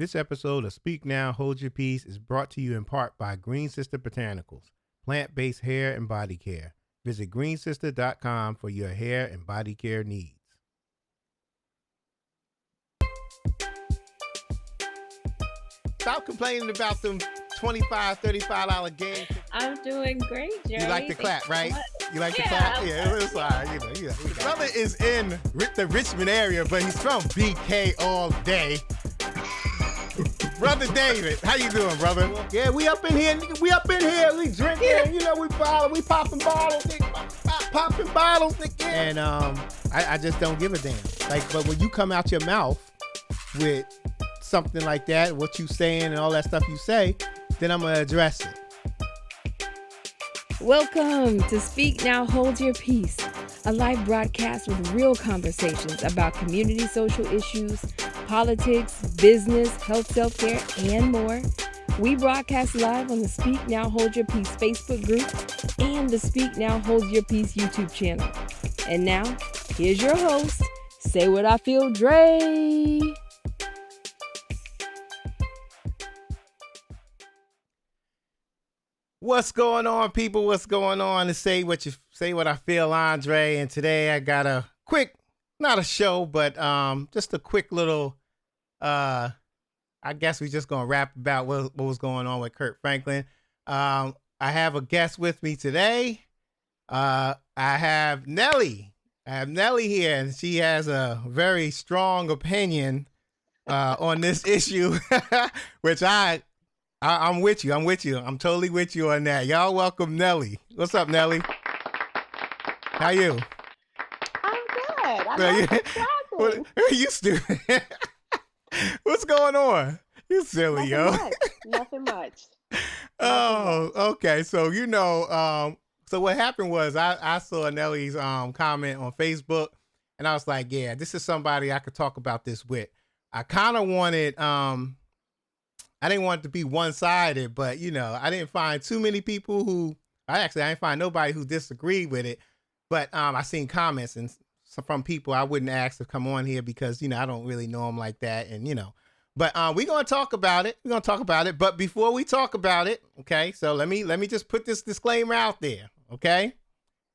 This episode of Speak Now, Hold Your Peace is brought to you in part by Green Sister Botanicals, plant-based hair and body care. Visit greensister.com for your hair and body care needs. Stop complaining about them $25, $35 games. I'm doing great, Jerry. You like to clap, right? You like to Yeah. clap? Yeah, it's fine. The brother is in the Richmond area, but he's from BK all day. Brother David, how you doing, brother? Yeah, we up in here. We drinking. We popping bottles. Popping bottles. And I just don't give a damn. But when you come out your mouth with something like that, what you saying and all that stuff you say, then I'm gonna address it. Welcome to Speak Now, Hold Your Peace, a live broadcast with real conversations about community social issues, politics, business, health, self-care, and more. We broadcast live on the Speak Now, Hold Your Peace Facebook group and the Speak Now, Hold Your Peace YouTube channel. And now, here's your host, Saywuddafeel, Dre. What's going on, people? What's going on? To say what I feel, Andre. And today I got a quick, not a show, but just a quick little. I guess we're just gonna rap about what was going on with Kirk Franklin. I have a guest with me today. I have Nelly. Here, and she has a very strong opinion on this issue, which I'm with you. I'm totally with you on that. Y'all welcome Nelly. What's up, Nelly? How you? I'm good. I'm what, you stupid. What's going on? You silly, Nothing much. Oh, okay. So so what happened was I saw Nelly's comment on Facebook, and I was like, yeah, this is somebody I could talk about this with. I kind of wanted I didn't want it to be one-sided, but I didn't find too many people who I didn't find nobody who disagreed with it. But I seen comments and from people I wouldn't ask to come on here because I don't really know them like that, and But we're gonna talk about it. But before we talk about it, okay. So let me just put this disclaimer out there, okay.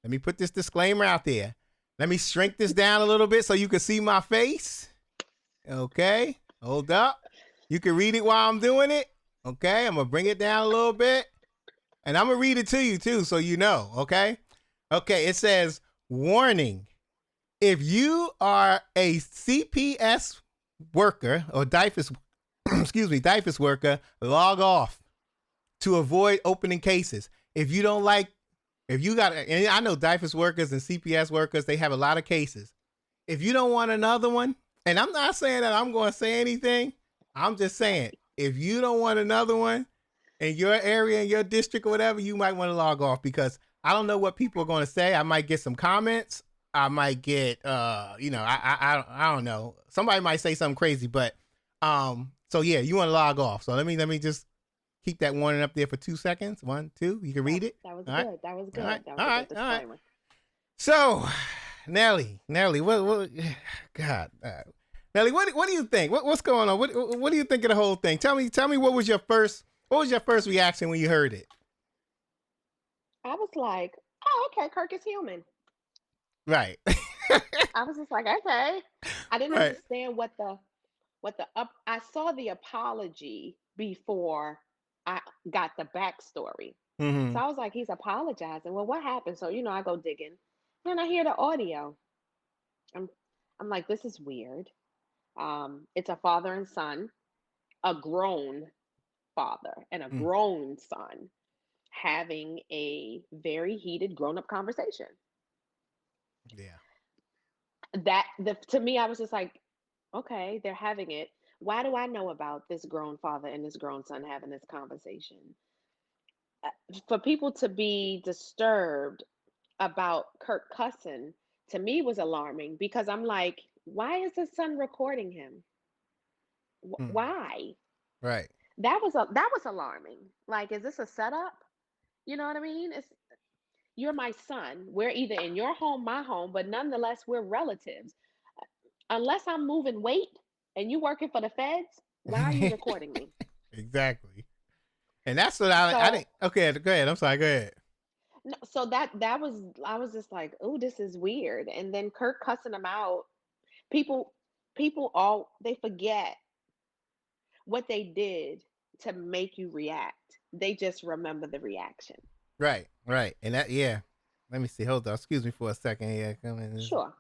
Let me put this disclaimer out there. Let me shrink this down a little bit so you can see my face. Okay, hold up. You can read it while I'm doing it. Okay, I'm going to bring it down a little bit. And I'm going to read it to you too, so you know, okay? Okay, it says, warning. If you are a CPS worker or DIFAS worker, log off to avoid opening cases. And I know DIFAS workers and CPS workers, they have a lot of cases. If you don't want another one, and I'm not saying that I'm going to say anything, I'm just saying, if you don't want another one in your area, in your district or whatever, you might want to log off because I don't know what people are going to say. I might get some comments. I might get, I don't know. Somebody might say something crazy, but, so yeah, you want to log off. So let me just keep that warning up there for 2 seconds. 1, 2, you can read it. That was All good. Right? That was good. All right. That was a good disclaimer. So, Nelly, what, God, Nelly, what do you think? What's going on? What do you think of the whole thing? Tell me what was your first reaction when you heard it? I was like, oh, okay, Kirk is human. Right. I was just like, okay. I didn't Right. understand I saw the apology before I got the backstory. Mm-hmm. So I was like, he's apologizing. Well, what happened? So, I go digging. Then I hear the audio. I'm like, this is weird. It's a father and son, a grown father and a grown son having a very heated grown-up conversation. Yeah. To me, I was just like, okay, they're having it. Why do I know about this grown father and this grown son having this conversation? For people to be disturbed about Kirk cussing, to me was alarming because I'm like, why is his son recording him? Why? Right. That was alarming. Like, is this a setup? You know what I mean? You're my son. We're either in your home, my home, but nonetheless, we're relatives. Unless I'm moving weight and you working for the feds, Why are you recording me? Exactly. And that's what I So didn't. Okay, go ahead. I'm sorry. Go ahead. no, so that was I was just like, oh, this is weird. And then Kirk cussing him out. People people all they forget what they did to make you react. They just remember the reaction. Right, right. And that, yeah. Let me see. Hold on. Excuse me for a second here. Come in. Sure.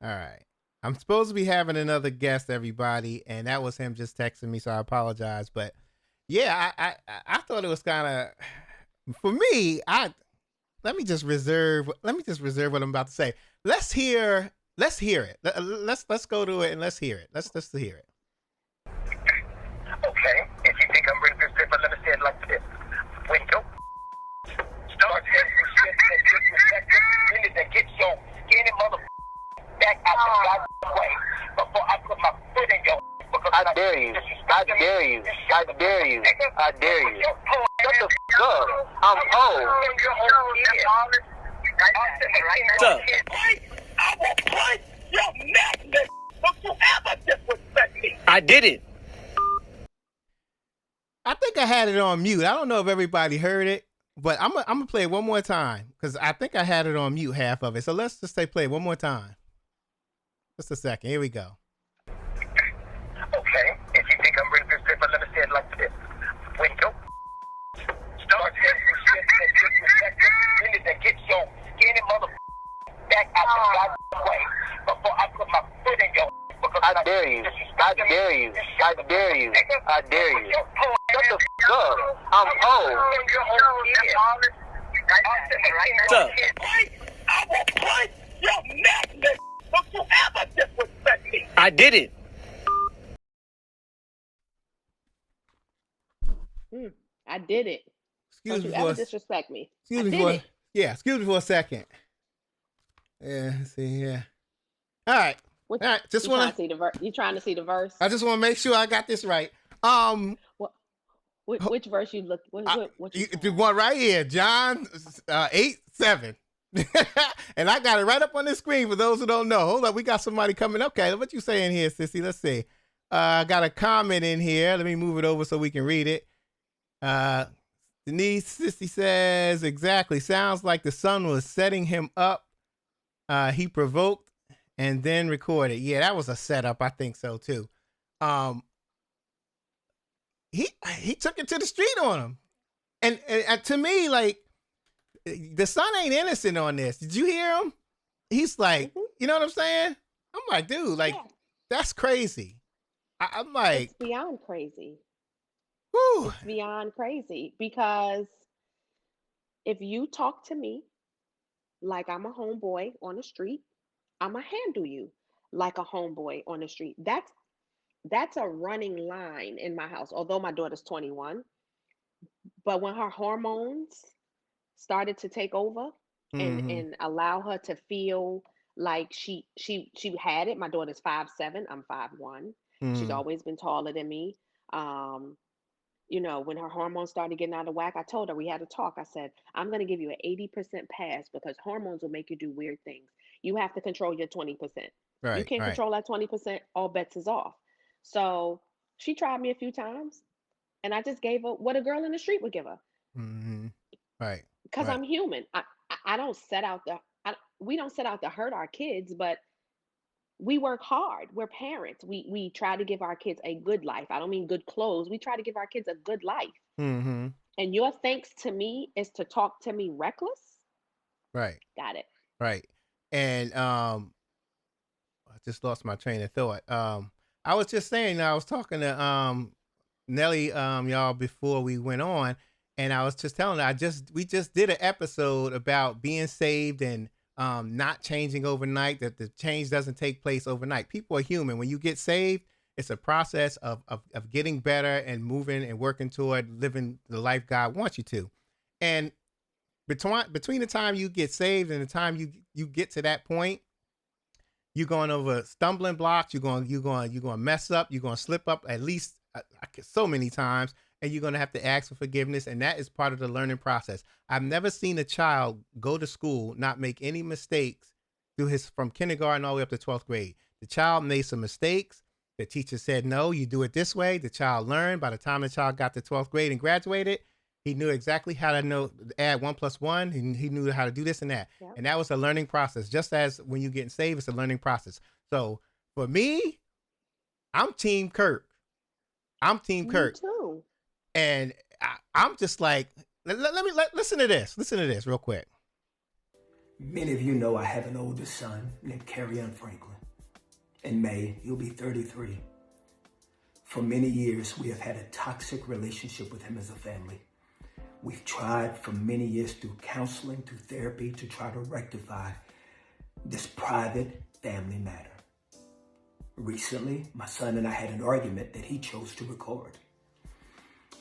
All right. I'm supposed to be having another guest, everybody, and that was him just texting me, so I apologize. But yeah, I thought it was kind of for me. Let me just reserve what I'm about to say. Let's hear it. Let's go to it and let's hear it. Let's just hear it. Okay, if you think I'm bringing this paper, let me say it like this. When you start saying some shit that disrespectful, you need to get your skinny mother back out the goddamn way before I put my foot in your because I dare you. I dare you. I dare you. I dare you. Shut the f up. I'm old. What's up? I will punch your neck, nigga. Don't you ever disrespect me. I did it. I think I had it on mute. I don't know if everybody heard it, but I'm gonna play it one more time because I think I had it on mute half of it. So let's just play it one more time. Just a second. Here we go. Okay, if you think I'm bringing this paper, let me say it like this. When you start saying some shit that disrespectful, you need to get your skinny mother back out the goddamn way before I put my foot in your because I dare you. I dare you. I dare you. I dare you. Shut the f up. I'm old. What's up? I will punch your neck, nigga. Don't you ever disrespect me. I did it. I did it. Excuse Don't you me ever for disrespect me. excuse I me did for it. yeah. Excuse me for a second. Yeah. Let's see. Yeah. All right. What All right. Just you trying wanna. to see the verse? You trying to see the verse? I just want to make sure I got this right. What which verse you look? What you The found? one right here, John 8:7. And I got it right up on the screen for those who don't know. Hold up, we got somebody coming. Okay, what you saying here, sissy? Let's see. I got a comment in here. Let me move it over so we can read it. Denise Sissy says, exactly. Sounds like the son was setting him up. He provoked and then recorded. Yeah, that was a setup. I think so too. He took it to the street on him. And to me, like, the son ain't innocent on this. Did you hear him? He's like, you know what I'm saying? I'm like, dude, like, Yeah. that's crazy. I'm like, It's beyond crazy. whew. It's beyond crazy because if you talk to me like I'm a homeboy on the street, I'ma handle you like a homeboy on the street. That's a running line in my house. Although my daughter's 21, but when her hormones started to take over and Mm-hmm. allow her to feel like she had it. My daughter's 5'7", I'm 5'1". She's Mm-hmm. always been taller than me. Um, when her hormones started getting out of whack, I told her, we had a talk. I said, I'm going to give you an 80% pass because hormones will make you do weird things. You have to control your 20%. You Right, can't right. control that 20%, all bets is off. So she tried me a few times and I just gave her what a girl in the street would give her Mm-hmm. Right, because right. I'm human. I don't set out to we don't set out to hurt our kids, but we work hard. We're parents. We try to give our kids a good life. I don't mean good clothes. We try to give our kids a good life. Mm-hmm. And your thanks to me is to talk to me reckless. Right, Got it. right. And I just lost my train of thought. I was just saying, I was talking to Nelly, y'all, before we went on, and I was just telling her, we just did an episode about being saved and not changing overnight. That the change doesn't take place overnight. People are human. When you get saved, it's a process of getting better and moving and working toward living the life God wants you to. And between the time you get saved and the time you get to that point, you're going over stumbling blocks. You're going to mess up. You're going to slip up at least so many times, and you're going to have to ask for forgiveness. And that is part of the learning process. I've never seen a child go to school not make any mistakes from kindergarten all the way up to 12th grade. The child made some mistakes, The teacher said, no, you do it this way. The child learned. By the time the child got to 12th grade and graduated, he knew exactly how to add 1+1. He knew how to do this and that. Yep. And that was a learning process. Just as when you're getting saved, it's a learning process. So for me, I'm Team Kirk. Me too. And I'm just like, listen to this. Listen to this real quick. Many of you know I have an older son named Kirk Franklin. In May, he'll be 33. For many years, we have had a toxic relationship with him as a family. We've tried for many years through counseling, through therapy, to try to rectify this private family matter. Recently, my son and I had an argument that he chose to record.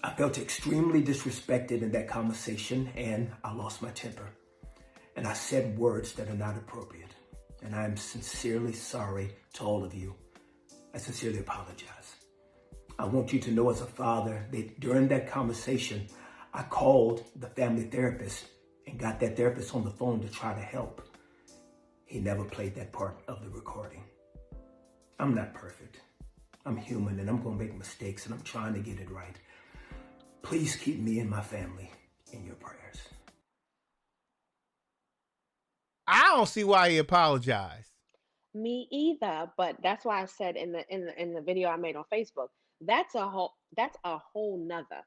I felt extremely disrespected in that conversation, and I lost my temper. And I said words that are not appropriate. And I am sincerely sorry to all of you. I sincerely apologize. I want you to know as a father that during that conversation, I called the family therapist and got that therapist on the phone to try to help. He never played that part of the recording. I'm not perfect. I'm human and I'm gonna make mistakes and I'm trying to get it right. Please keep me and my family in your prayers. I don't see why he apologized. Me either, but that's why I said in the video I made on Facebook, that's a whole nother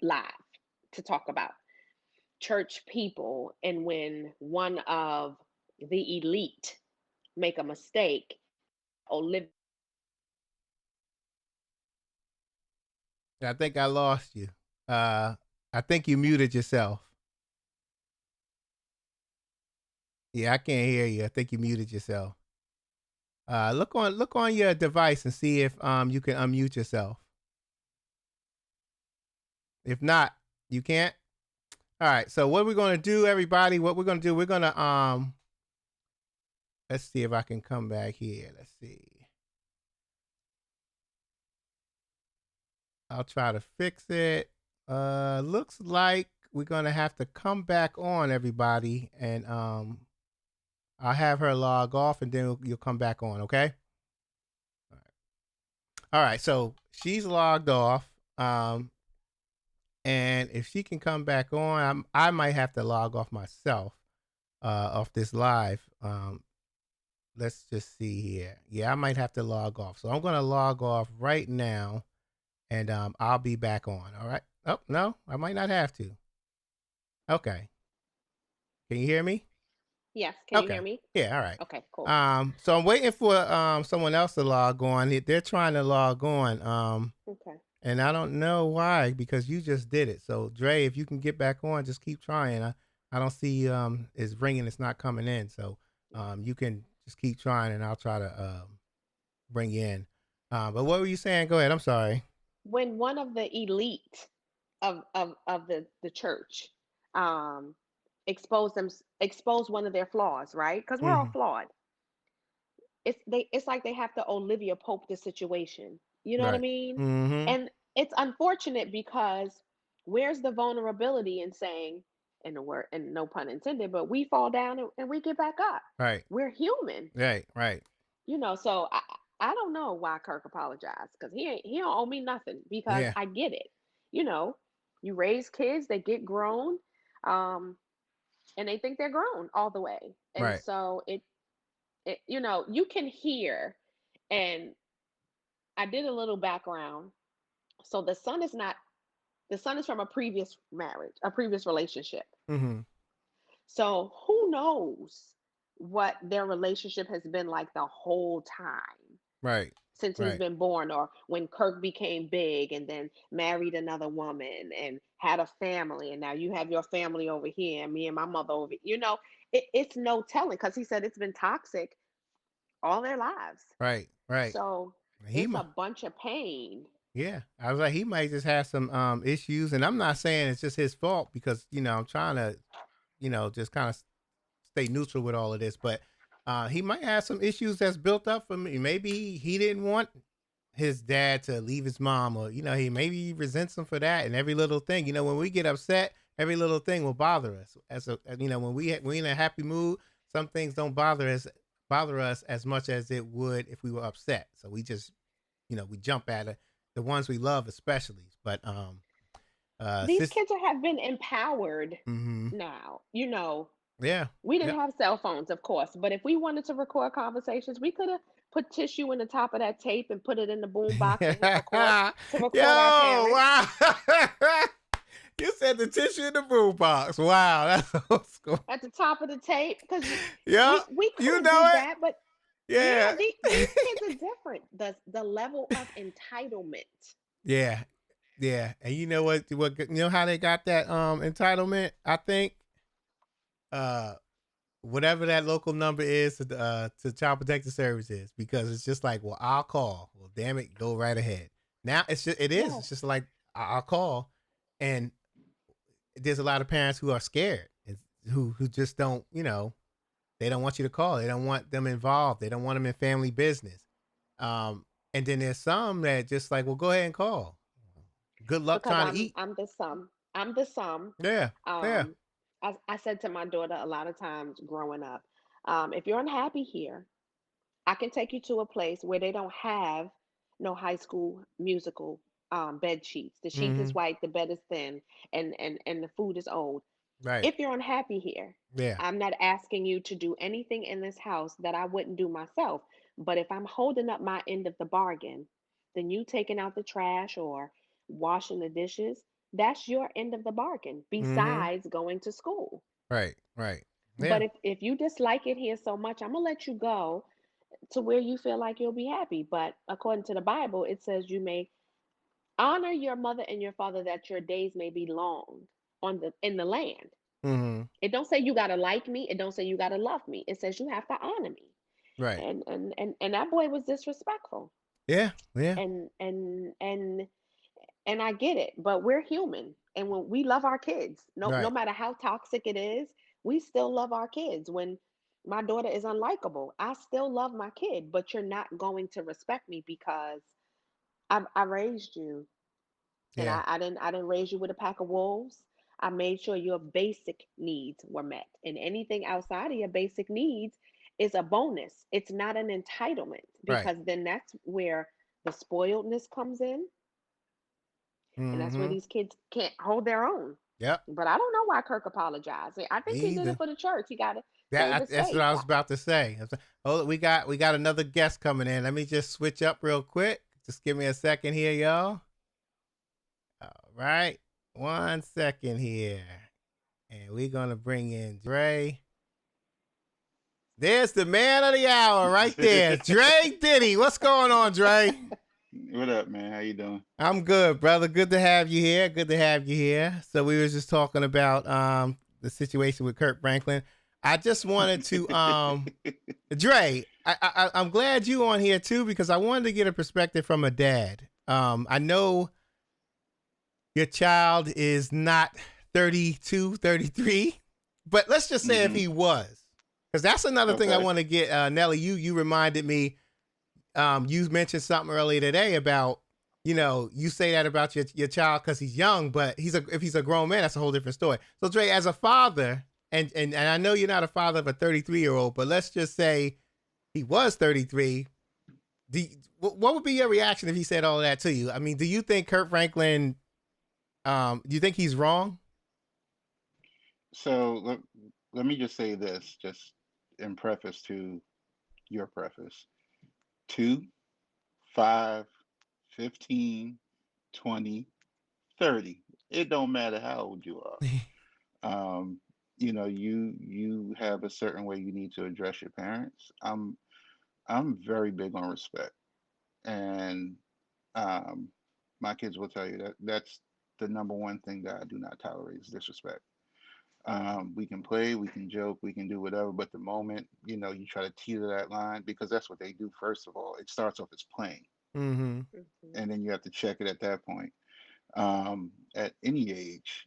live to talk about church people, and when one of the elite make a mistake or live. I think I lost you. I think you muted yourself. Yeah, I can't hear you. I think you muted yourself. Look on your device and see if you can unmute yourself. If not, you can't. All right. So what we're gonna do, everybody? What we're gonna do? We're gonna let's see if I can come back here. Let's see. I'll try to fix it. Looks like we're gonna have to come back on, everybody, and I'll have her log off, and then you'll come back on. Okay. All right. So she's logged off. And if she can come back on, I might have to log off myself off this live. Let's just see here. Yeah, I might have to log off. So I'm going to log off right now, and I'll be back on. All right. Oh, no, I might not have to. Okay. Can you hear me? Yes. Can you hear me? Yeah. All right. Okay, cool. So I'm waiting for someone else to log on. They're trying to log on. Okay. And I don't know why, because you just did it. So Dre, if you can get back on, just keep trying. I don't see it's ringing, it's not coming in. So you can just keep trying, and I'll try to bring you in. But what were you saying? Go ahead. I'm sorry. When one of the elite of the church expose one of their flaws, right? Because we're all flawed. It's like they have to Olivia Pope the situation. You know what I mean? Mm-hmm. And it's unfortunate because where's the vulnerability in saying, in the word, and no pun intended, but we fall down and we get back up. Right. We're human. Right. You know, so I don't know why Kirk apologized, because he don't owe me nothing, because I get it. You know, you raise kids, they get grown, and they think they're grown all the way. And so it you know, you can hear, and I did a little background. So the son is from a previous marriage, a previous relationship. Mm-hmm. So who knows what their relationship has been like the whole time. Right. Since he's been born, or when Kirk became big and then married another woman and had a family, and now you have your family over here and me and my mother over here. You know, it's no telling, because he said it's been toxic all their lives. Right. So it's a bunch of pain. Yeah. I was like, he might just have some issues, and I'm not saying it's just his fault, because, you know, I'm trying to, you know, just kind of stay neutral with all of this, but he might have some issues that's built up for me. Maybe he didn't want his dad to leave his mom, or, you know, he resents him for that, and every little thing. You know, when we get upset, every little thing will bother us. You know, when we in a happy mood, some things don't bother us bother us as much as it would if we were upset. So we just, we jump at it. The ones we love, especially. But These kids have been empowered mm-hmm. now. Yeah. We Yeah. didn't have cell phones, of course, but if we wanted to record conversations, we could have put tissue in the top of that tape and put it in the boom box and hit record to Yo, record our parents. wow. You said the tissue in the boom box. Wow, that's old school. At the top of the tape, because Yeah, we could you have know did it. that, but Yeah. these kids are different. The level of entitlement. Yeah. Yeah. And you know what how they got that entitlement? I think whatever that local number is to Child Protective Services, because it's just like, well, I'll call. Well, damn it, go right ahead. Now it's Yes. just like I'll call, and there's a lot of parents who are scared, who just don't, they don't want you to call. They don't want them involved. They don't want them in family business. And then there's some that just like, well, go ahead and call. Good luck Because trying to eat. I'm the sum. I'm the sum. Yeah. Yeah. I said to my daughter a lot of times growing up, if you're unhappy here, I can take you to a place where they don't have no High School Musical bed sheets. The sheets Mm-hmm. is white, the bed is thin, and the food is old. Right. If you're unhappy here, Yeah. I'm not asking you to do anything in this house that I wouldn't do myself. But if I'm holding up my end of the bargain, then you taking out the trash or washing the dishes, that's your end of the bargain, Mm-hmm. besides going to school. Right. Right. Yeah. But if you dislike it here so much, I'm gonna let you go to where you feel like you'll be happy. But according to the Bible, it says you may honor your mother and your father that your days may be long in the land. Mm-hmm. It don't say you gotta like me. It don't say you gotta love me. It says you have to honor me. Right. And that boy was disrespectful. Yeah. Yeah. And and and and I get it, but we're human, and when we love our kids, no Right. matter how toxic it is, we still love our kids. When my daughter is unlikable, I still love my kid, but you're not going to respect me because I raised you, and Yeah. I didn't raise you with a pack of wolves. I made sure your basic needs were met, and anything outside of your basic needs is a bonus. It's not an entitlement, Right. because then that's where the spoiledness comes in, and that's where Mm-hmm. these kids can't hold their own. Yep. But I don't know why Kirk apologized. I Me think he did it either. for the church. He got to save That his that's what face. I was about to say. Oh, we got another guest coming in. Let me just switch up real quick. Just give me a second here, y'all. All right. 1 second here. And we're gonna bring in Dre. There's the man of the hour right there. Dre Diddy. What's going on, Dre? What up, man? How you doing? I'm good, brother. Good to have you here. Good to have you here. So we were just talking about the situation with Kirk Franklin. I just wanted to Dre, I'm glad you on here too, because I wanted to get a perspective from a dad. I know your child is not 32, 33, but let's just say if he was, because that's another thing I want to get. Nelly, you reminded me. You mentioned something earlier today about, you say that about your child because he's young, but if he's a grown man, that's a whole different story. So Dre, as a father, and I know you're not a father of a 33-year-old, but let's just say he was 33. What would be your reaction if he said all of that to you? I mean, do you think Kirk Franklin? Do you think he's wrong? So let me just say this, just in preface to your preface. 2, 5, 15, 20, 30. It don't matter how old you are. You have a certain way you need to address your parents. I'm very big on respect, and um, my kids will tell you that's the number one thing that I do not tolerate is disrespect. We can play, we can joke, we can do whatever, but the moment you try to teeter that line, because that's what they do. First of all, it starts off as playing, Mm-hmm. Mhm. and then you have to check it at that point. At any age,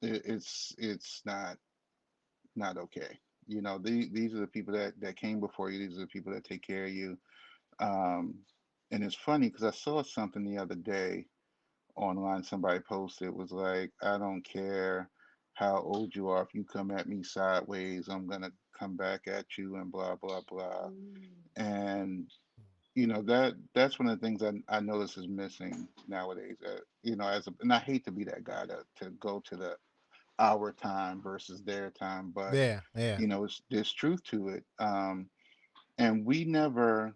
it's not okay. These are the people that came before you. These are the people that take care of you. Um, and it's funny because I saw something the other day online. Somebody posted, was like, I don't care how old you are. If you come at me sideways, I'm gonna come back at you, and blah blah blah. Mm. And that's one of the things I notice is missing nowadays. And I hate to be that guy to go to the our time versus their time, but Yeah, yeah. there's truth to it. And we never,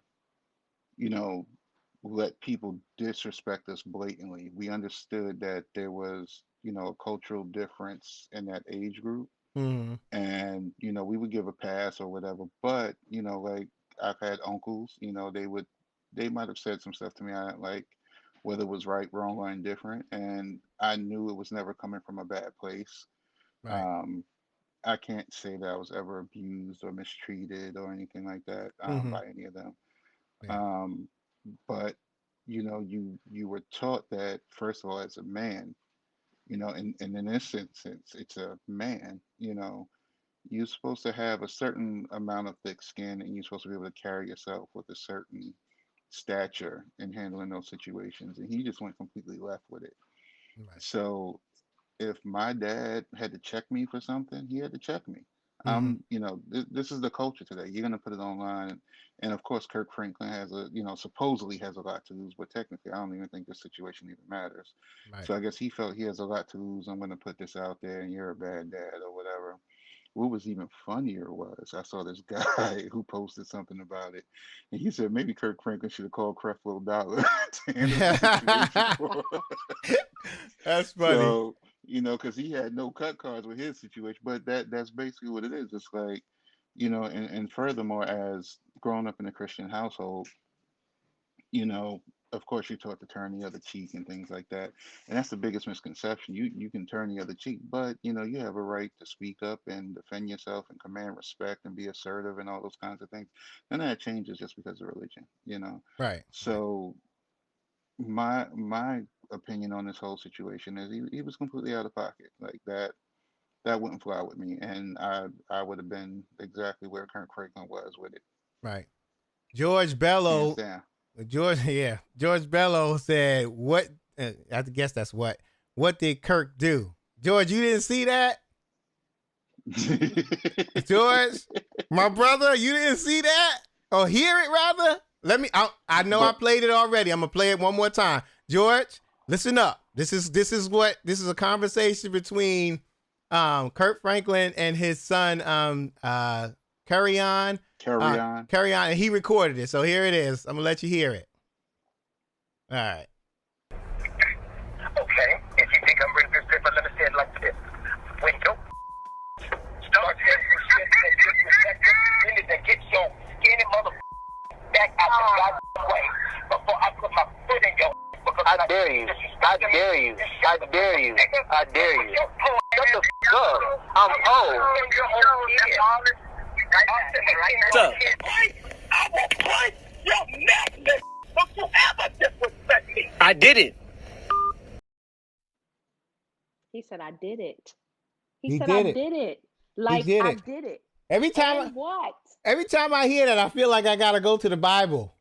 you know, let people disrespect us blatantly. We understood that there was, a cultural difference in that age group, Mm-hmm. and we would give a pass or whatever. But like I've had uncles, they might have said some stuff to me I didn't like, whether it was right, wrong, or indifferent, and I knew it was never coming from a bad place. Right. Um, I can't say that I was ever abused or mistreated or anything like that, Mm-hmm. by any of them. Yeah. Um, but you were taught that, first of all, as a man, and in this instance, it's a man. You're supposed to have a certain amount of thick skin, and you're supposed to be able to carry yourself with a certain stature in handling those situations. And he just went completely left with it. Right. So if my dad had to check me for something, he had to check me. Mm-hmm. This is the culture today. You're gonna put it online, and of course, Kirk Franklin supposedly has a lot to lose, but technically, I don't even think this situation even matters. Right. So I guess he felt he has a lot to lose. I'm gonna put this out there, and you're a bad dad or whatever. What was even funnier was I saw this guy who posted something about it, and he said maybe Kirk Franklin should have called Creflo Dollar to handle the situation for him. That's funny. So, because he had no cut cards with his situation, but that's basically what it is. It's like, and furthermore, as growing up in a Christian household, you know, of course you're taught to turn the other cheek and things like that. And that's the biggest misconception. You can turn the other cheek, but you have a right to speak up and defend yourself and command respect and be assertive and all those kinds of things. And that changes just because of religion. Right. Right. So my opinion on this whole situation is he was completely out of pocket. Like that wouldn't fly with me. And I would have been exactly where Kirk Franklin was with it. Right. George Hands Bello, down. George, yeah, George Bello said, "What?" I guess that's what. What did Kirk do? George, you didn't see that, George, my brother, you didn't see that or hear it rather. Let me. I know I but played it already. I'm gonna play it one more time. George, listen up. This is a conversation between Kurt Franklin and his son Carry On. carry on. Carry On, and he recorded it. So here it is. I'm gonna let you hear it. All right. Okay, if you think I'm bringing this paper, let me say it like this. When your start saying some shit that disrespect you need to get your skinny mother back out the goddamn way before I put my foot in your because I dare you. I dare you. I dare you. I dare you. Shut the f up. I'm old. What's up? I will punch your neck, don't you ever disrespect me. I did it. He said, I did it. He He said, I did it. did it. He Like, did I it. did it. Every time, And what? every time I hear that, I feel like I gotta go to the Bible.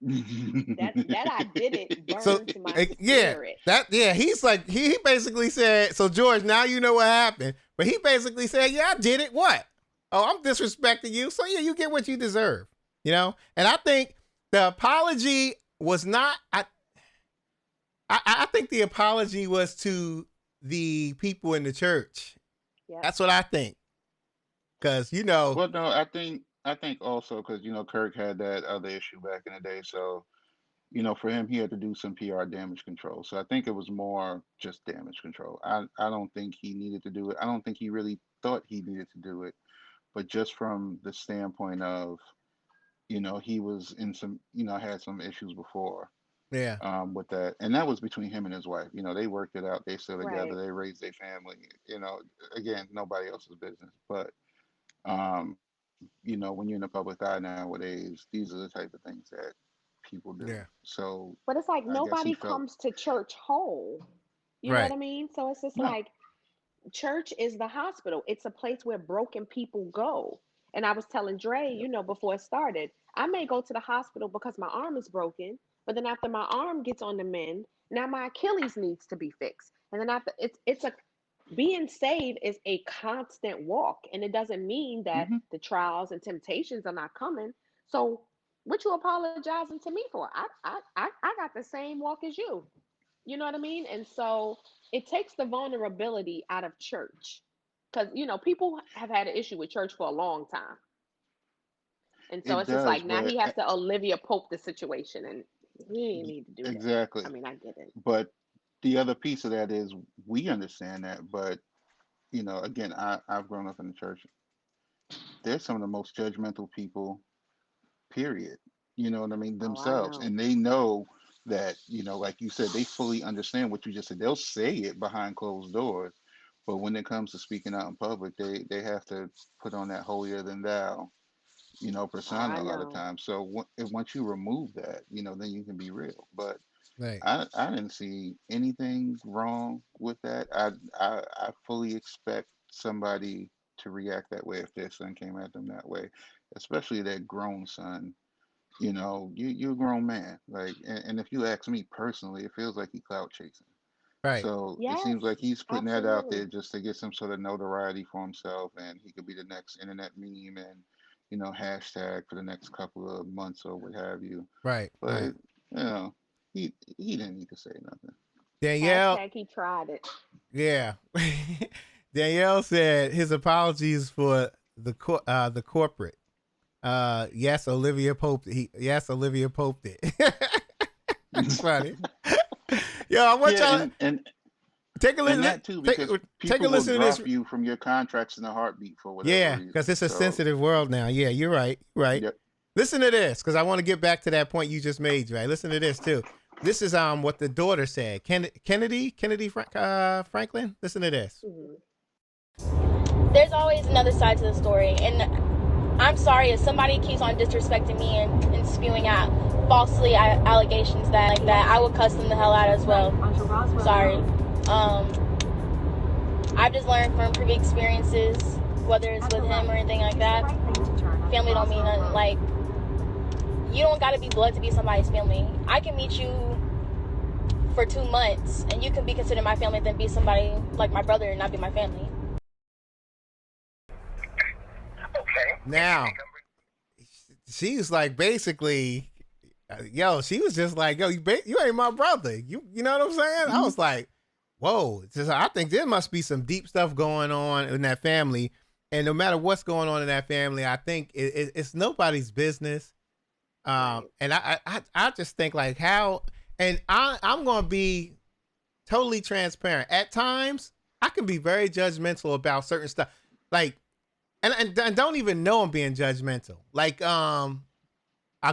That I did it So burns my yeah, spirit. he's like he basically said. So George, now you know what happened. But he basically said, yeah, I did it. What? Oh, I'm disrespecting you. So yeah, you get what you deserve. And I think the apology was not. I think the apology was to the people in the church. Yeah. That's what I think. Because Well, no, I think also because Kirk had that other issue back in the day, so for him he had to do some PR damage control. So I think it was more just damage control. I don't think he needed to do it. I don't think he really thought he needed to do it, but just from the standpoint of he was in some had some issues before yeah, with that, and that was between him and his wife. They worked it out. They still together. Right. They raised their family. Again, nobody else's business, but. When you're in the public eye nowadays, these are the type of things that people do. yeah, So But it's like I guess he nobody felt comes to church whole. You know what right, I mean? So it's just no. like church is the hospital. It's a place where broken people go. And I was telling Dre, Yep. before it started, I may go to the hospital because my arm is broken, but then after my arm gets on the mend, now my Achilles needs to be fixed. And then after it's a being saved is a constant walk, and it doesn't mean that Hmm. the trials and temptations are not coming. So what you apologizing to me for? I got the same walk as you. You know what I mean? And so it takes the vulnerability out of church, because people have had an issue with church for a long time. And so It it's just does, like now but he has to Olivia Pope the situation, and he didn't need to do that. I exactly. mean, I get it. But the other piece of that is we understand that, but again, I've grown up in the church. They're some of the most judgmental people, period. You know what I mean? Oh, I Themselves. know. And they know that, like you said, they fully understand what you just said. They'll say it behind closed doors. But when it comes to speaking out in public, they have to put on that holier than thou, Oh, persona I a lot of know. times. So once you remove that, then you can be real. But Right. I didn't see anything wrong with that. I fully expect somebody to react that way if their son came at them that way, especially that grown son. You're a grown man. Like, and if you ask me personally, it feels like he clout chasing. Right. So it Yes, seems like he's putting that out there absolutely. just to get some sort of notoriety for himself, and he could be the next internet meme and hashtag for the next couple of months or what have you. Right. But Right. he didn't need to say nothing. Danielle, Hashtag he tried it. yeah. Danielle said his apologies for the corporate. Yes, Olivia Pope. Yes, Olivia Pope did. That's funny. Yo, I want Yeah, y'all take a and listen. that too, Take because take a people will listen to this. drop you from your contracts in a heartbeat for whatever Yeah, because reason. it's a So, sensitive world now. Yeah, you're right. Right. yep. Listen to this, because I want to get back to that point you just made. Right. Listen to this too. This is what the daughter said. Franklin. Listen to this. Hmm. There's always another side to the story, and I'm sorry if somebody keeps on disrespecting me and spewing out falsely allegations that I will cuss them the hell out as well. Sorry. I've just learned from previous experiences, whether it's with him or anything like that. Family don't mean nothing. Like, you don't gotta be blood to be somebody's family. I can meet you for 2 months and you can be considered my family, then be somebody like my brother and not be my family. Okay. Now, she's like basically, yo, she was just like, yo, you ain't my brother. You know what I'm saying? I was like, whoa. I think there must be some deep stuff going on in that family. And no matter what's going on in that family, I think it's nobody's business. Right. And I just think like how, and I'm going to be totally transparent. At times, I can be very judgmental about certain stuff. Like, and don't even know I'm being judgmental. Like, I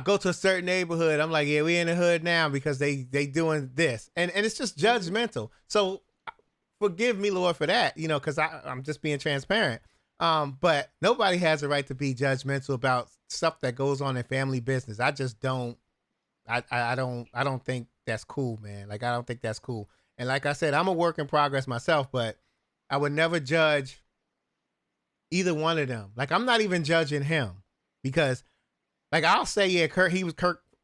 go to a certain neighborhood. I'm like, yeah, we in the hood now because they doing this, and it's just Hmm. judgmental. So forgive me, Lord, for that, because I'm just being transparent. But nobody has a right to be judgmental about stuff that goes on in family business. I just don't. I don't think that's cool, man. Like I don't think that's cool. And like I said, I'm a work in progress myself, but I would never judge either one of them. Like I'm not even judging him because like I'll say yeah, Kirk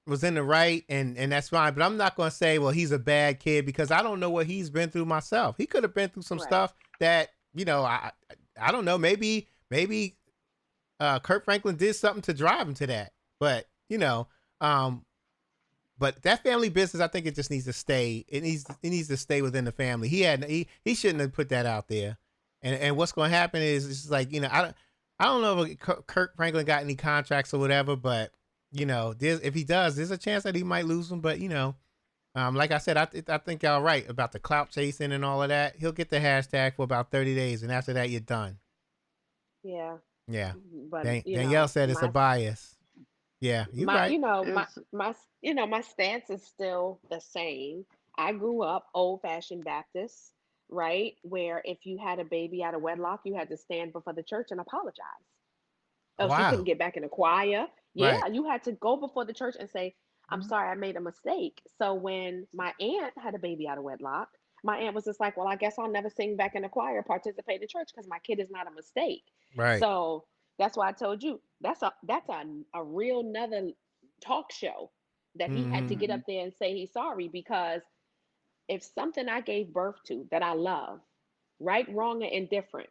was in the right and that's fine, but I'm not going to say well he's a bad kid because I don't know what he's been through myself. He could have been through some Right. stuff that, I don't know, maybe Kirk Franklin did something to drive him to that. But, um but that family business, I think it just needs to stay. It needs to stay within the family. He shouldn't have put that out there. And what's going to happen is it's just like I don't know if Kirk Franklin got any contracts or whatever, but if he does, there's a chance that he might lose them. But like I said, I think y'all right about the clout chasing and all of that. He'll get the hashtag for about 30 days, and after that, you're done. Yeah. Yeah. But Danielle said it's a bias. Yeah, you're my right. you know my It's my my stance is still the same. I grew up old fashioned Baptist, right, where if you had a baby out of wedlock you had to stand before the church and apologize, else you couldn't Wow. get back in the choir. Right. Yeah, you had to go before the church and say, I'm Mhm. sorry, I made a mistake. So when my aunt had a baby out of wedlock, my aunt was just like, well, I guess I'll never sing back in the choir or participate in church because my kid is not a mistake. Right. So that's why I told you that's a real another talk show that he had to Mm-hmm. get up Mhm. there and say he's sorry, because if something I gave birth to that I love Right, wrong, or indifferent,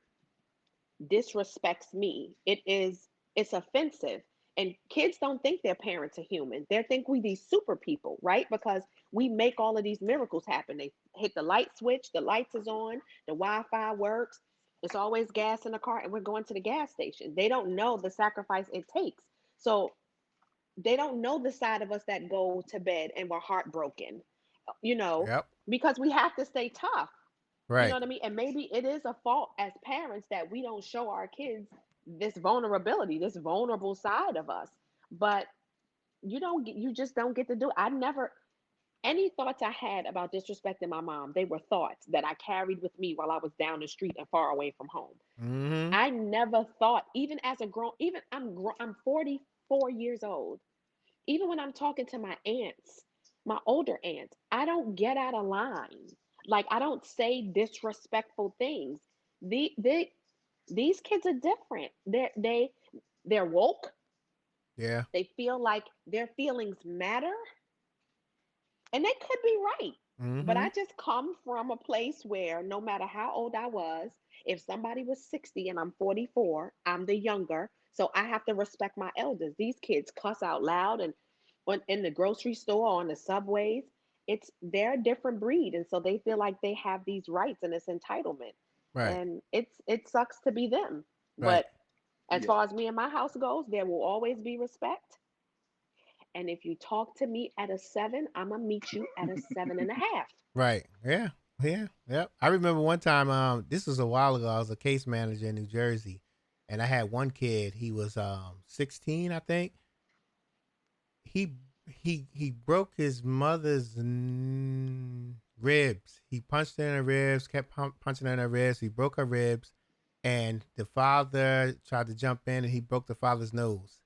disrespects me. It's offensive. And kids don't think their parents are human. They think we these super people, right? Because we make all of these miracles happen. They hit the light switch, the lights is on, the Wi-Fi works. It's always gas in the car, and we're going to the gas station. They don't know the sacrifice it takes. So they don't know the side of us that go to bed and we're heartbroken, you know, Yep. because we have to stay tough. You know Right. what I mean? And maybe it is a fault as parents that we don't show our kids this vulnerability, this vulnerable side of us. But you just don't get to do it. I never, any thoughts I had about disrespecting my mom, they were thoughts that I carried with me while I was down the street and far away from home. Mm-hmm. I never thought, even as a grown, even I'm 44 years old. Even when I'm talking to my aunts, my older aunts, I don't get out of line. Like I don't say disrespectful things. These kids are different. They're woke. Yeah. They feel like their feelings matter, and they could be right. But Mm-hmm. I just come from a place where no matter how old I was, if somebody was 60 and I'm 44, I'm the younger. So I have to respect my elders. These kids cuss out loud and in the grocery store, on the subways. They're a different breed. And so they feel like they have these rights and this entitlement. Right. And it sucks to be them. Right. But as Yeah. far as me and my house goes, there will always be respect. And if you talk to me at a 7, I'm gonna meet you at a 7.5. Right. Yeah. Yeah. Yep. I remember one time, this was a while ago, I was a case manager in New Jersey, and I had one kid, he was 16, I think. He he broke his mother's ribs. He punched her in her ribs, kept punching her in her ribs. He broke her ribs, and the father tried to jump in, and he broke the father's nose.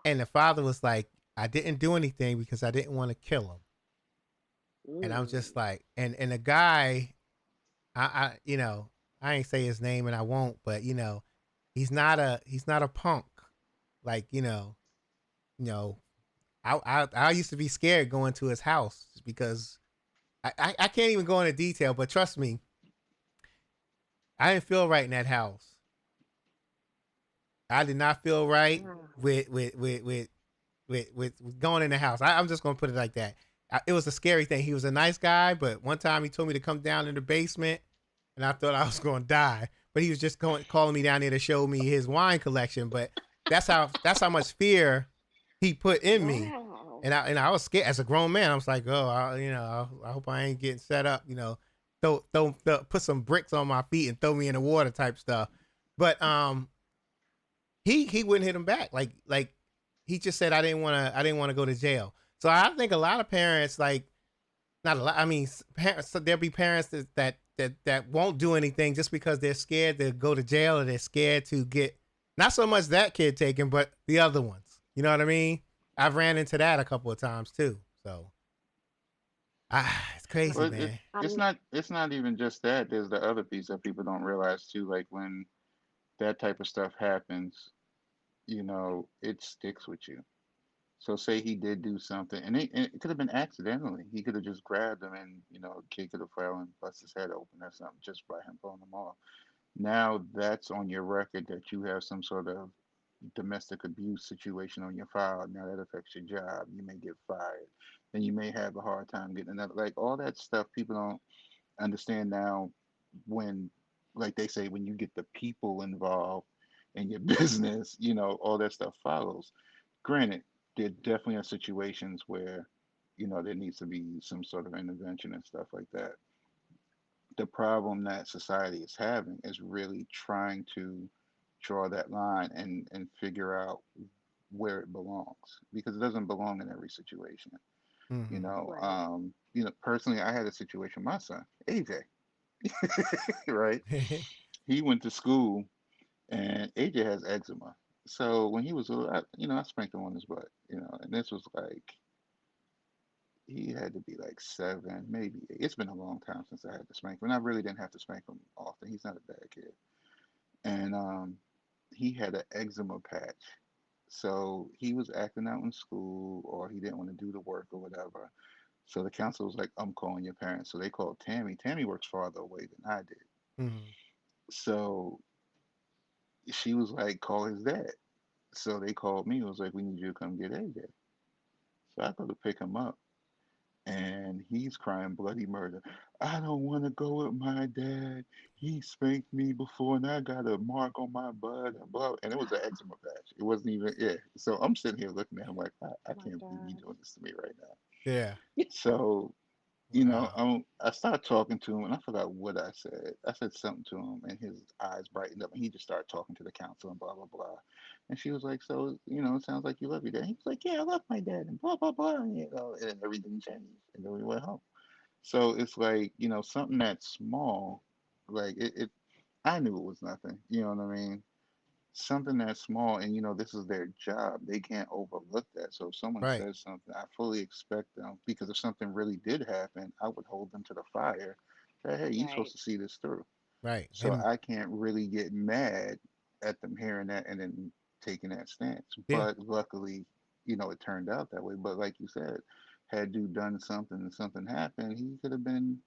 And the father was like, "I didn't do anything because I didn't want to kill him." And I'm Mm. just like, and the guy, I I ain't say his name, and I won't, but he's not a punk, like you know I used to be scared going to his house just because I can't even go into detail, but trust me, I didn't feel right in that house. I did not feel right Wow. with with with with with going in the house. I'm just gonna put it like that. It was a scary thing. He was a nice guy, but one time he told me to come down in the basement, and I thought I was gonna die. But he was just calling me down there to show me his wine collection. But that's how much fear he put in me, Wow. and I was scared as a grown man. I was like, oh, I hope I ain't getting set up. Put some bricks on my feet and throw me in the water type stuff. But he wouldn't hit him back. Like he just said I didn't want to go to jail. So I think a lot of parents, like, not a lot. I mean, parents. So there'll be parents that won't do anything just because they're scared to go to jail, or they're scared to get not so much that kid taken, but the other ones. You know what I mean? I've ran into that a couple of times too. So it's crazy, But man. I'm it's not even just that. There's the other piece that people don't realize too. Like when that type of stuff happens, it sticks with you. So say he did do something, and it could have been accidentally. He could have just grabbed him, and kid could have fell and bust his head open or something just by him pulling him off. Now that's on your record that you have some sort of domestic abuse situation on your file. Now that affects your job. You may get fired. Then you may have a hard time getting another. Like all that stuff, people don't understand now. When, like they say, when you get the people involved in your business, all that stuff follows. Granted, there definitely are situations where, there needs to be some sort of intervention and stuff like that. The problem that society is having is really trying to draw that line and figure out where it belongs, because it doesn't belong in every situation. Mm-hmm. right. Personally, I had a situation with my son, AJ, right? He went to school, and AJ has eczema. So when he was little, I spanked him on his butt, and this was like, he had to be like 7, maybe 8. It's been a long time since I had to spank him, and I really didn't have to spank him often. He's not a bad kid. And he had an eczema patch. So he was acting out in school, or he didn't want to do the work or whatever. So the counselor was like, I'm calling your parents. So they called Tammy. Tammy works farther away than I did. Mhm. So she was like, call his dad. So they called me. It was like, we need you to come get AJ. So I go to pick him up, and he's crying bloody murder. I don't want to go with my dad. He spanked me before, and I got a mark on my butt and blah. And it was an eczema patch. It wasn't even, yeah. So I'm sitting here looking at him like, I Oh my can't believe you God. doing this to me right now. Yeah. So Wow. I started talking to him, and I forgot what I said. I said something to him, and his eyes brightened up, and he just started talking to the counsel and blah blah blah. And she was like, "So, it sounds like you love your dad." He was like, "Yeah, I love my dad," and blah blah blah. And then everything changed, and then we went home. So it's like, something that's small, like it. I knew it was nothing. You know what I mean? Something that's small, and this is their job, they can't overlook that. So if someone Right. says something, I fully expect them, because if something really did happen, I would hold them to the fire, say, hey, you're supposed Right. to see this through. Right. So I can't really get mad at them hearing that and then taking that stance. Yeah. But luckily, it turned out that way. But like you said, had dude done something and something happened, he could have been,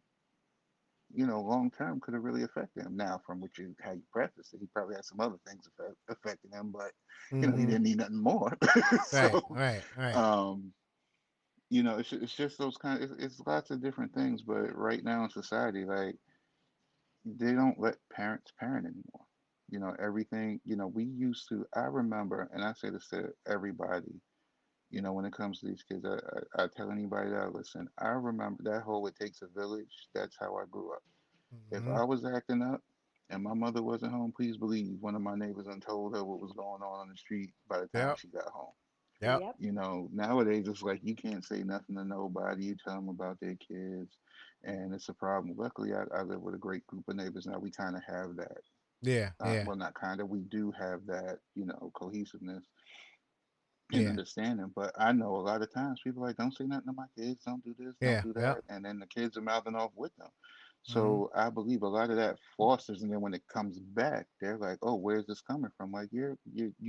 long term, could have really affected him. Now, from how you practice it, he probably had some other things affecting him, but he Mm-hmm. didn't need nothing more. Right. So, Right. Right. um, it's just those it's lots of different things. But right now in society, like, they don't let parents parent anymore. Everything. We used to. I remember, and I say this to everybody. When it comes to these kids, I tell anybody that I listen. I remember that whole "it takes a village." That's how I grew up. If Mm-hmm. I was acting up and my mother wasn't home, please believe one of my neighbors done told her what was going on the street by the time Yep. she got home. Yep. Yep. Nowadays it's like you can't say nothing to nobody. You tell them about their kids, and it's a problem. Luckily, I live with a great group of neighbors now. We kind of have that. Yeah. Yeah. Well, not kind of. We do have that, cohesiveness and Yeah. understanding. But I know a lot of times people are like, don't say nothing to my kids, don't do this, don't Yeah. do Yep. that, and then the kids are mouthing off with them. Mm-hmm. So I believe a lot of that fosters, and then when it comes back, they're like, oh, where's this coming from? Like, you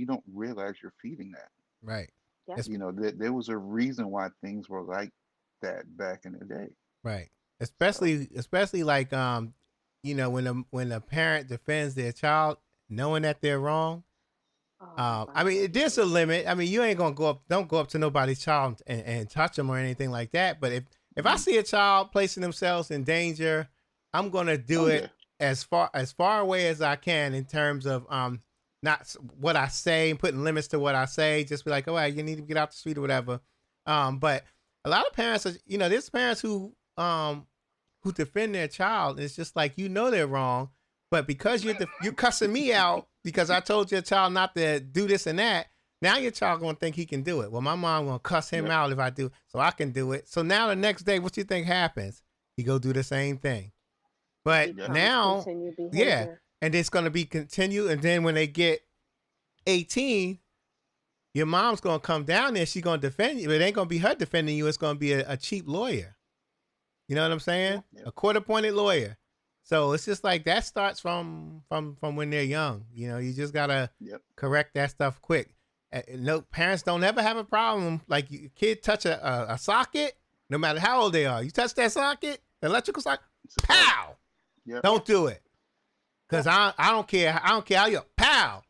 don't realize you're feeding that. Right. Yep. It's There was a reason why things were like that back in the day. right. So Especially like when a parent defends their child, knowing that they're wrong. Oh my I mean, there's goodness. a limit. I mean, you ain't gonna don't go up to nobody's child and touch them or anything like that. But if I mhm. see a child placing themselves in danger, I'm gonna do Oh it yeah, as far away as I can in terms of not what I say and putting limits to what I say. Just be like, oh, you need to get out the street or whatever. But a lot of parents are, there's parents who defend their child. And it's just like they're wrong, but because you're cussing me out because I told your child not to do this and that. Now your child gonna think he can do it. Well, my mom gonna cuss him yep, out if I do, so I can do it. So now the next day, what you think happens? He go do the same thing. It But yep, becomes now, continued yeah, behavior. and it's gonna be continued. And then when they get 18, your mom's gonna come down there. She's gonna defend you. It ain't gonna be her defending you. It's gonna be a cheap lawyer. You know what I'm saying? Yep. yep, A court-appointed lawyer. So it's just like that starts from when they're young. You just gotta yep, correct that stuff quick. No parents don't ever have a problem. Like kid touch a socket, no matter how old they are. You touch that socket, electrical socket, it's a fight. pow! Yep, Don't Yep. do it, cause Yep. I don't care. I don't care how you pow.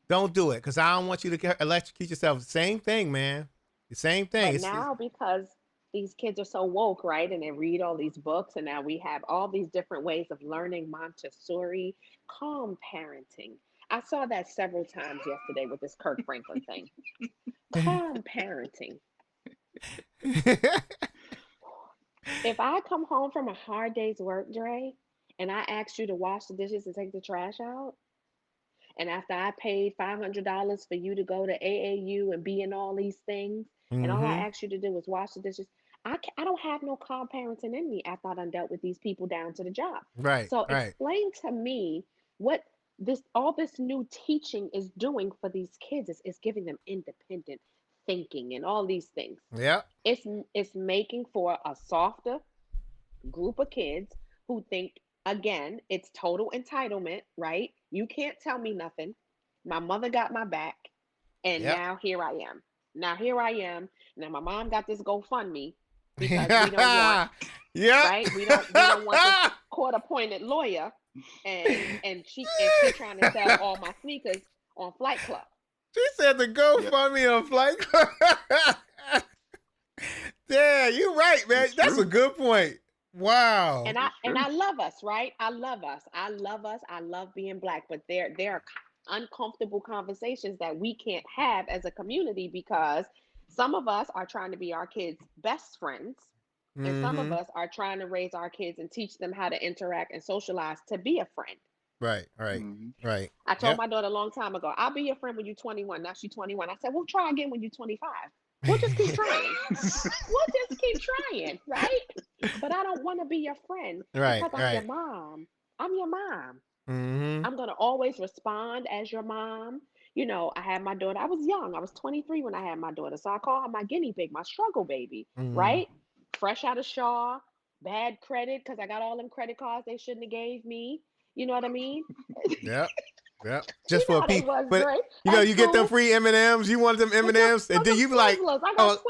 Don't do it, cause I don't want you to electrocute yourself. Same thing, man. The same thing. But It's now, because these kids are so woke, right? And they read all these books, and now we have all these different ways of learning Montessori, calm parenting. I saw that several times yesterday with this Kirk Franklin thing. Calm parenting. If I come home from a hard day's work, Dre, and I asked you to wash the dishes and take the trash out, and after I paid $500 for you to go to AAU and be in all these things, and all I mm-hmm. asked you to do was wash the dishes, I don't have no calm parenting in me after I done dealt with these people down to the job. Right, So right. explain to me what this new teaching is doing for these kids is giving them independent thinking and all these things. Yep. It's making for a softer group of kids who think, again, it's total entitlement, right? You can't tell me nothing. My mother got my back, and Yep. now here I am. Now here I am. Now my mom got this GoFundMe because we don't want, yep. right? We don't want this court appointed lawyer. and she trying to sell all my sneakers on Flight Club. She said the Yep, GoFundMe on Flight Club. Yeah, you're right, man. it's That's a true. good point. Wow. It's I true. love us, right? I love us. I love us. I love being black, but there are uncomfortable conversations that we can't have as a community because some of us are trying to be our kids' best friends, and some of Mm-hmm. us are trying to raise our kids and teach them how to interact and socialize to be a friend. Right, right, Hmm. right. I told Yep. my daughter a long time ago, I'll be your friend when you're 21. Now she's 21. I said, we'll try again when you're 25. We'll just keep trying. We'll just keep trying, right? But I don't want to be your friend Right, because I'm your right. mom. I'm your mom. Mm-hmm. I'm going to always respond as your mom. You know, I had my daughter. I was young. I was 23 when I had my daughter. So I call her my guinea pig, my struggle baby, Mm-hmm. right? Fresh out of Shaw, bad credit because I got all them credit cards they shouldn't have gave me. You know what I mean? Yep. Yep. Just You for know a how they piece. was, But Dre, you at get them school. free M&Ms. You wanted them M&Ms, and With then them you be like, Twizzlers. I got oh,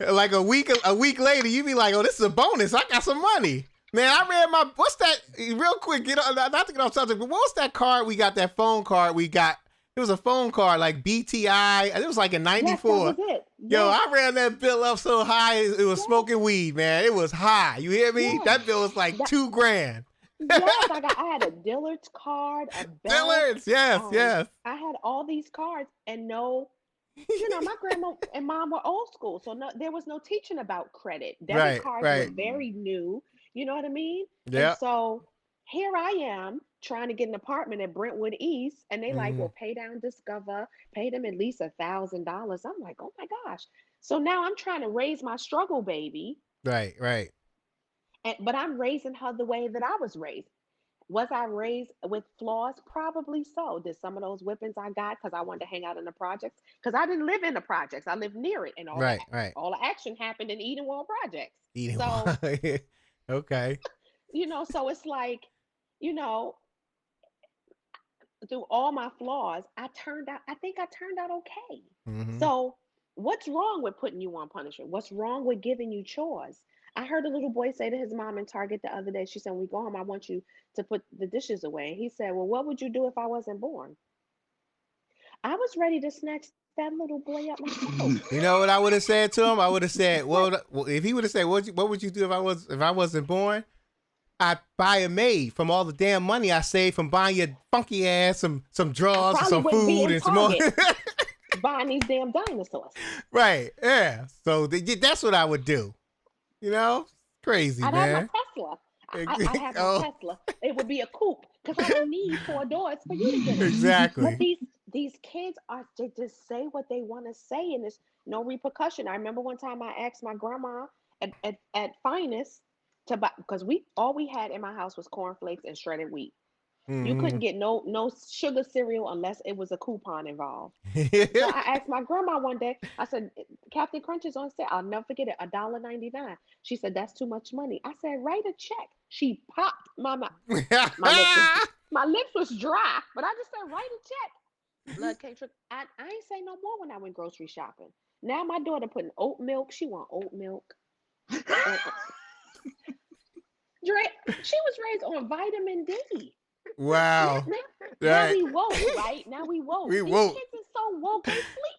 Twizzlers. like a week later, you be like, oh, this is a bonus. I got some money. Man, I read what's that? Real quick, not to get off subject, but what was that card we got? That phone card we got. It was a phone card like BTI. It was like in Yes, that '94. was it. Yo, Yes, I ran that bill up so high, it was yes, smoking weed, man. It was high. You hear me? yes. That bill was like That, $2,000. yes, I had a Dillard's card, a Belk. Dillard's, yes, yes. I had all these cards and no, you know, my grandma and mom were old school, so no, there was no teaching about credit. Debit Right, cards were right. Hmm. very new. You know what I mean? And Yep. so here I am trying to get an apartment at Brentwood East, and they like, Mm-hmm. well, pay down Discover, pay them at least $1,000. I'm like, oh my gosh. So now I'm trying to raise my struggle baby, Right, right. but I'm raising her the way that I was raised. Was I raised with flaws? Probably so. Did some of those whippings I got because I wanted to hang out in the projects? Because I didn't live in the projects. I lived near it, and Right, right. all the action happened in Edenwald projects. Eating So one. Okay. so it's like, you know, through all my flaws, I think I turned out okay. Mm-hmm. So, what's wrong with putting you on punishment? What's wrong with giving you chores? I heard a little boy say to his mom in Target the other day, she said, when we go home, I want you to put the dishes away. And he said, well, what would you do if I wasn't born? I was ready to snatch that little boy up myself. You know what I would have said to him? I would have said, Like, well, if he would have said, what would you do if I wasn't born? I'd buy a maid from all the damn money I saved from buying your funky ass some I drugs and probably some wouldn't be food in and some more. Target buying these damn dinosaurs. Right. Yeah. So that's what I would do. Crazy, I'd have my man. Tesla. I'd have my Oh, Tesla. It would be a coupe because I don't need four doors for you to get in. But exactly. these kids they just say what they want to say, and there's no repercussion. I remember one time I asked my grandma at Finest to buy because we all we had in my house was cornflakes and shredded wheat. You couldn't Mm-hmm. get no sugar cereal unless it was a coupon involved. So I asked my grandma one day, I said, Captain Crunch is on sale. I'll never forget it, $1.99. She said, that's too much money. I said, write a check. She popped my lips was my lips was dry, but I just said, write a check. Blood came trick. I ain't say no more when I went grocery shopping. Now my daughter putting oat milk. She want oat milk. And she was raised on vitamin D. Wow. Now Right. we woke, right? Now we woke. We These woke. kids are so woke, they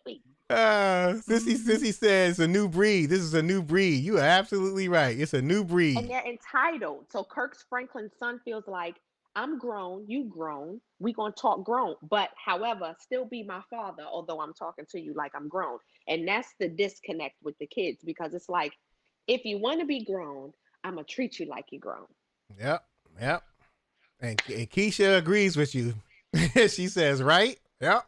sleepy. Sissy says it's a new breed. This is a new breed. You are absolutely right. It's a new And breed. they're entitled. So Kirk Franklin's son feels like I'm grown, you grown, we gonna talk grown, but however, still be my father, although I'm talking to you like I'm grown. And that's the disconnect with the kids because it's like, if you want to be grown, I'm gonna treat you like you're grown. Yep. Yep. And Keisha agrees with you. She says, right? Yep.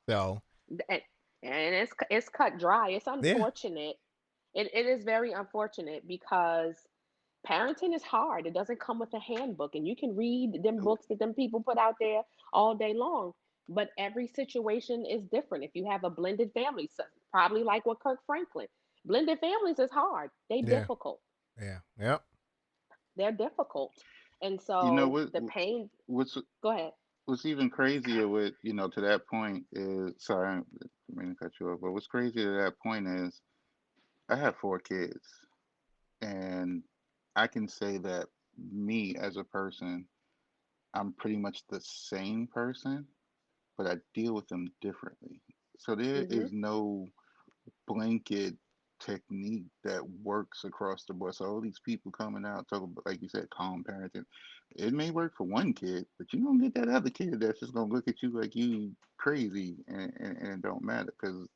So, And, and it's cut dry. It's yeah. unfortunate. It is very unfortunate because parenting is hard. It doesn't come with a handbook, and you can read them Nope. books that them people put out there all day long. But every situation is different. If you have a blended family, so probably like what Kirk Franklin, blended families is hard. They Yeah. difficult. Yeah. Yep. They're difficult, and You know so what? the pain. What's Go ahead. what's even crazier with to that point is, sorry, I didn't mean to cut you off, but what's crazy to that point is I have 4 kids, and I can say that me as a person, I'm pretty much the same person, but I deal with them differently. So there Mm-hmm. is no blanket technique that works across the board. So all these people coming out talking about, like you said, calm parenting, it may work for one kid, but you don't get that other kid that's just gonna look at you like you crazy, and it don't matter because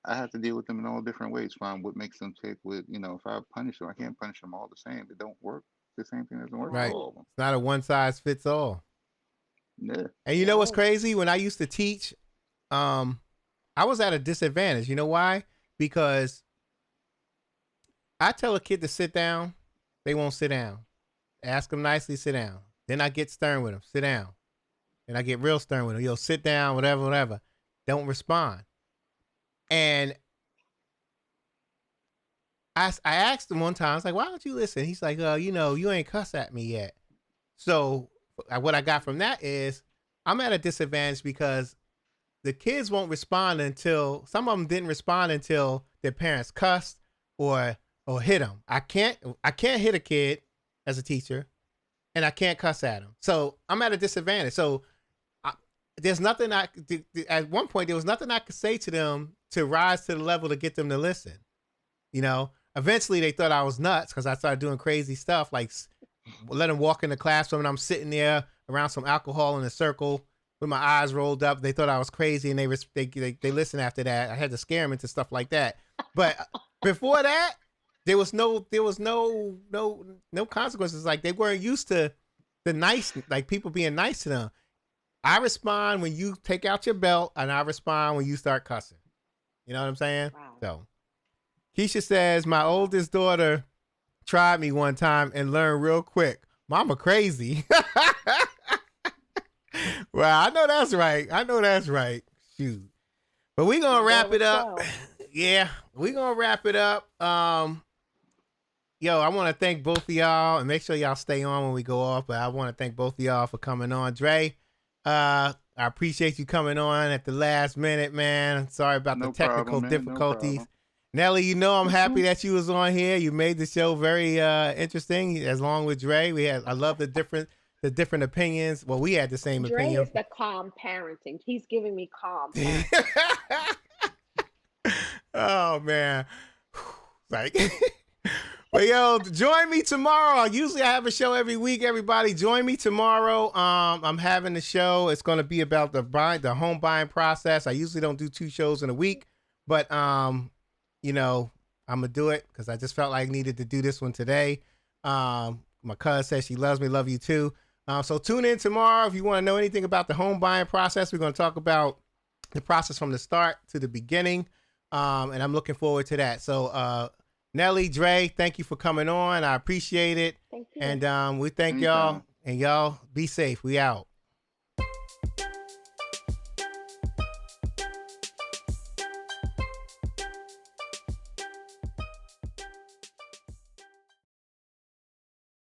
I have to deal with them in all different ways. Find what makes them tick. With if I punish them, I can't punish them all the same. It don't work. The same thing doesn't work for Right. Right. all of them. It's not a one size fits all. Yeah. And you know what's Right. crazy? When I used to teach, I was at a disadvantage. You know why? Because I tell a kid to sit down, they won't sit down. Ask them nicely, sit down. Then I get stern with them, sit down. Then I get real stern with them. Yo, sit down, whatever, whatever. Don't respond. And I asked him one time, I was like, why don't you listen? He's like, you ain't cuss at me yet. So what I got from that is I'm at a disadvantage because the kids won't respond until some of them didn't respond until their parents cussed or hit them. I can't hit a kid as a teacher, and I can't cuss at them. So I'm at a disadvantage. So there's nothing at one point there was nothing I could say to them to rise to the level to get them to listen. Eventually they thought I was nuts because I started doing crazy stuff like let them walk in the classroom and I'm sitting there around some alcohol in a circle with my eyes rolled up. They thought I was crazy and they listened after that. I had to scare them into stuff like that. But before that, there was no consequences. Like they weren't used to the nice, like people being nice to them. I respond when you take out your belt, and I respond when you start cussing. You know what I'm saying? Wow. So Keisha says, my oldest daughter tried me one time and learned real quick. Mama crazy. Well, I know that's right. Shoot. But we're going to wrap it up. Yeah, we're going to wrap it up. Yo, I want to thank both of y'all and make sure y'all stay on when we go off. But I want to thank both of y'all for coming on. Dre, I appreciate you coming on at the last minute, man. Sorry about the technical difficulties. No Nelly, I'm happy that you was on here. You made the show very interesting. As long with Dre, I love the different opinions. Well, we had the same Dre opinion. is the calm parenting. He's giving me calm parenting. Oh man, like. But yo, join me tomorrow. Usually I have a show every week. Everybody, join me tomorrow. I'm having the show. It's going to be about the home buying process. I usually don't do 2 shows in a week, but I'm gonna do it because I just felt like I needed to do this one today. My cousin says she loves me. Love you too. So tune in tomorrow if you want to know anything about the home buying process. We're going to talk about the process from the start to the beginning, and I'm looking forward to that. So. Nelly, Dre, thank you for coming on. I appreciate it. Thank you. And we thank y'all. And y'all be safe. We out.